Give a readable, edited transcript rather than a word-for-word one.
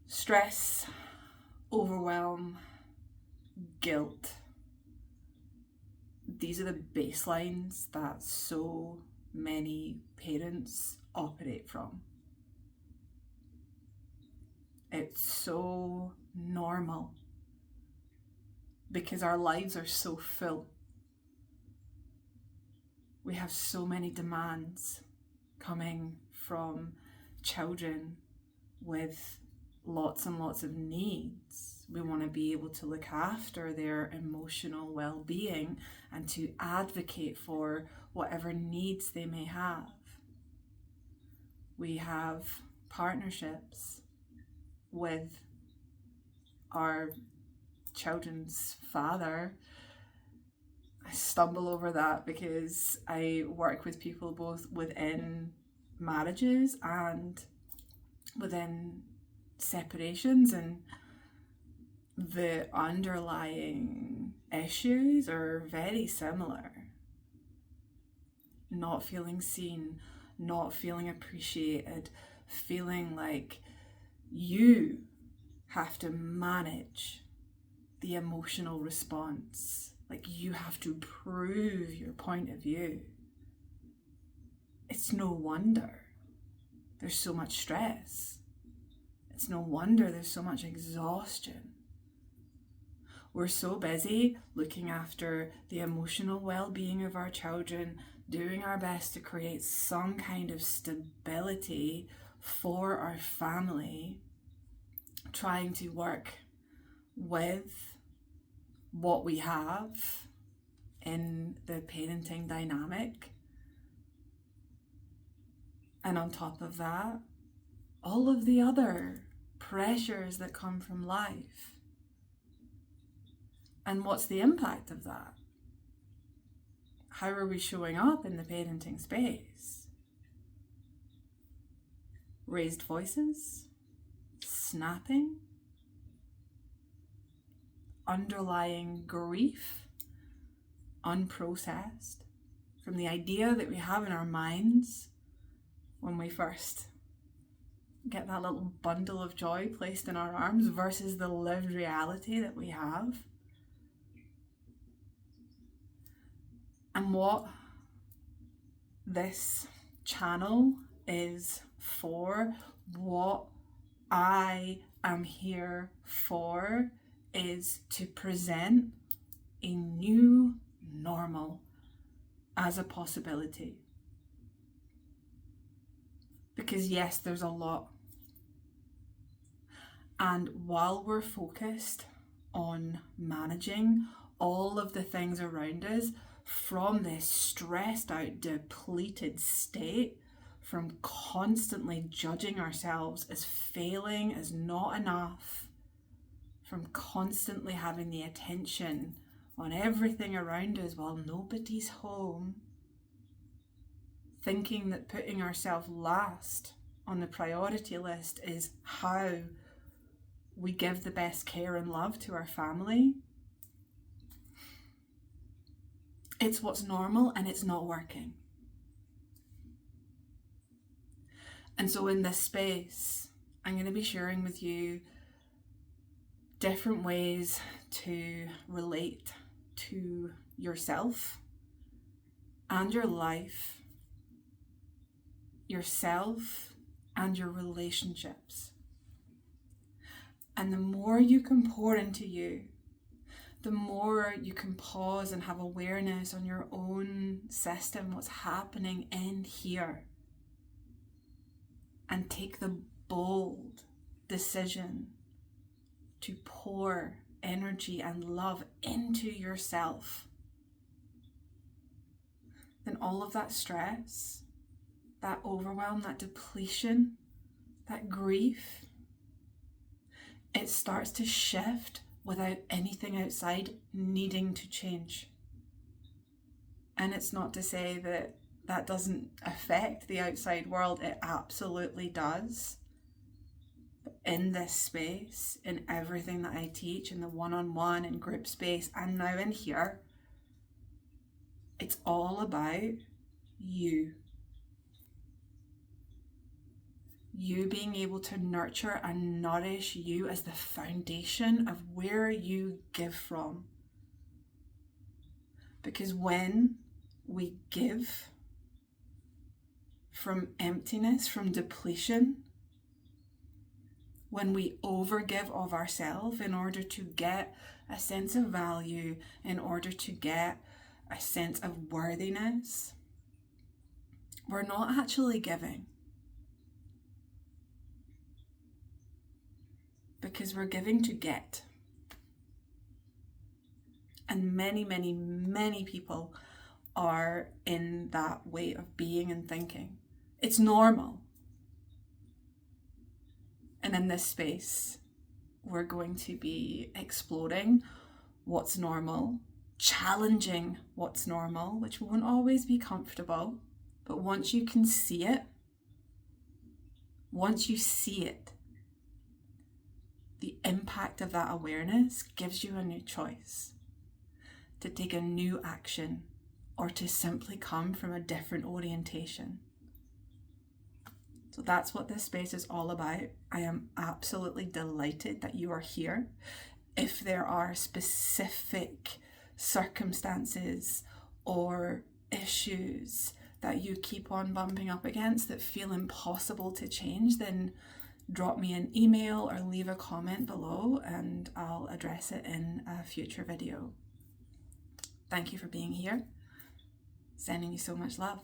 Stress, overwhelm, guilt. These are the baselines that so many parents operate from. It's so normal because our lives are so full. We have so many demands coming from children with lots and lots of needs. We want to be able to look after their emotional well-being and to advocate for whatever needs they may have. We have partnerships with our children's father. I stumble over that because I work with people both within marriages and within separations, and the underlying issues are very similar. Not feeling seen, not feeling appreciated, feeling like you have to manage the emotional response, like you have to prove your point of view. It's no wonder there's so much stress. It's no wonder there's so much exhaustion. We're so busy looking after the emotional well-being of our children, doing our best to create some kind of stability for our family, trying to work with what we have in the parenting dynamic. And on top of that, all of the other pressures that come from life. And what's the impact of that? How are we showing up in the parenting space? Raised voices, snapping, underlying grief, unprocessed, from the idea that we have in our minds when we first get that little bundle of joy placed in our arms versus the lived reality that we have. And what this channel is for, what I am here for, is to present a new normal as a possibility. Because yes, there's a lot. And while we're focused on managing all of the things around us from this stressed out, depleted state, from constantly judging ourselves as failing, as not enough, from constantly having the attention on everything around us while nobody's home, thinking that putting ourselves last on the priority list is how we give the best care and love to our family. It's what's normal and it's not working. And so in this space, I'm going to be sharing with you different ways to relate to yourself and your life, yourself and your relationships. And the more you can pour into you, the more you can pause and have awareness on your own system, what's happening in here, and take the bold decision to pour energy and love into yourself, then all of that stress, that overwhelm, that depletion, that grief, it starts to shift without anything outside needing to change. And it's not to say that that doesn't affect the outside world. It absolutely does. But in this space, in everything that I teach, in the one-on-one and group space, and now in here, it's all about you. you being able to nurture and nourish you as the foundation of where you give from. Because when we give from emptiness, from depletion, when we overgive of ourselves in order to get a sense of value, in order to get a sense of worthiness, we're not actually giving. Because we're giving to get. And many, many, many people are in that way of being and thinking. It's normal. And in this space, we're going to be exploring what's normal, challenging what's normal, which won't always be comfortable. But once you can see it, the impact of that awareness gives you a new choice to take a new action or to simply come from a different orientation. So that's what this space is all about. I am absolutely delighted that you are here. If there are specific circumstances or issues that you keep on bumping up against that feel impossible to change, then drop me an email or leave a comment below and I'll address it in a future video. Thank you for being here. Sending you so much love.